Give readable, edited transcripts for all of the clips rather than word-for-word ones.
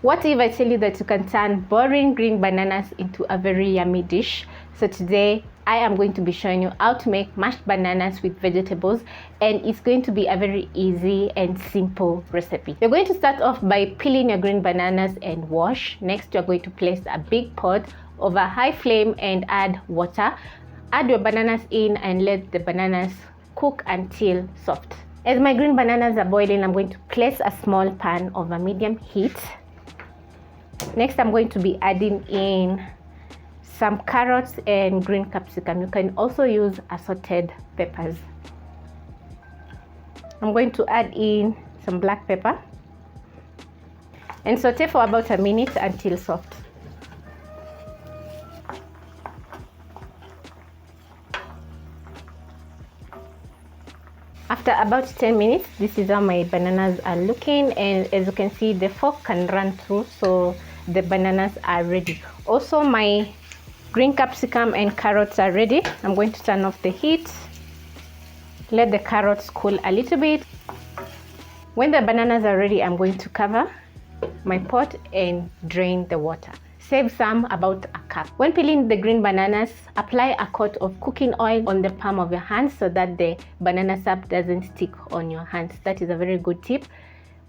What if I tell you that you can turn boring green bananas into a very yummy dish? So today I am going to be showing you how to make mashed bananas with vegetables, and it's going to be a very easy and simple recipe. You're going to start off by peeling your green bananas and wash. Next, you're going to place a big pot over high flame and add water. Add your bananas in and let the bananas cook until soft. As my green bananas are boiling, I'm going to place a small pan over medium heat. Next, I'm going to be adding in some carrots and green capsicum. You can also use assorted peppers. I'm going to add in some black pepper and saute for about a minute until soft. After about 10 minutes, this is how my bananas are looking, and as you can see, the fork can run through, so the bananas are ready. Also, my green capsicum and carrots are ready. I'm going to turn off the heat, let the carrots cool a little bit. When the bananas are ready, I'm going to cover my pot and drain the water. Save some, about a cup. When peeling the green bananas, apply a coat of cooking oil on the palm of your hands so that the banana sap doesn't stick on your hands. That is a very good tip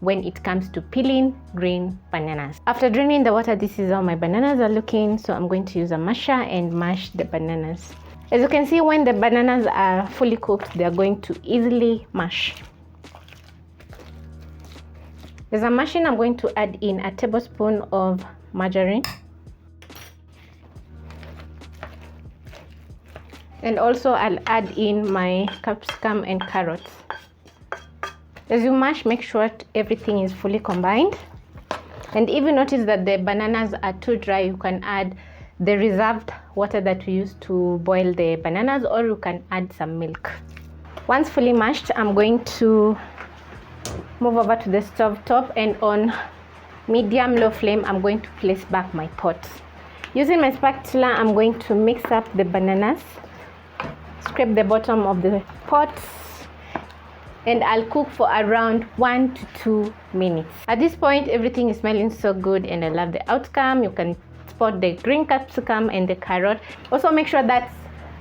when it comes to peeling green bananas. After draining the water, this is how my bananas are looking. So I'm going to use a masher and mash the bananas. As you can see, when the bananas are fully cooked, they are going to easily mash. As I'm mashing, I'm going to add in a tablespoon of margarine. And also I'll add in my capsicum and carrots. As you mash, make sure everything is fully combined. And if you notice that the bananas are too dry, you can add the reserved water that we use to boil the bananas, or you can add some milk. Once fully mashed, I'm going to move over to the stove top, and on medium-low flame, I'm going to place back my pot. Using my spatula, I'm going to mix up the bananas, scrape the bottom of the pot, and I'll cook for around 1 to 2 minutes. At this point, everything is smelling so good and I love the outcome. You can spot the green capsicum and the carrot. Also, make sure that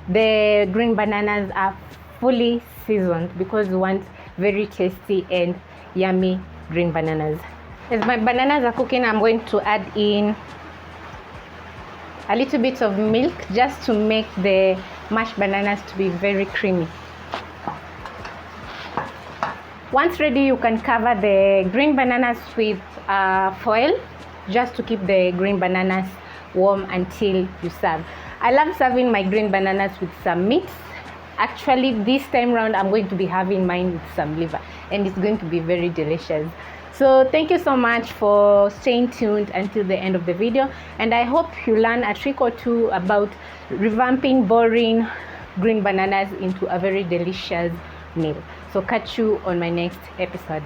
the green bananas are fully seasoned, because you want very tasty and yummy green bananas. As my bananas are cooking, I'm going to add in a little bit of milk just to make the mashed bananas to be very creamy. Once ready, you can cover the green bananas with foil just to keep the green bananas warm until you serve. I love serving my green bananas with some meat. Actually, this time round, I'm going to be having mine with some liver, and it's going to be very delicious. So thank you so much for staying tuned until the end of the video, and I hope you learn a trick or two about revamping boring green bananas into a very delicious meal. So catch you on my next episode.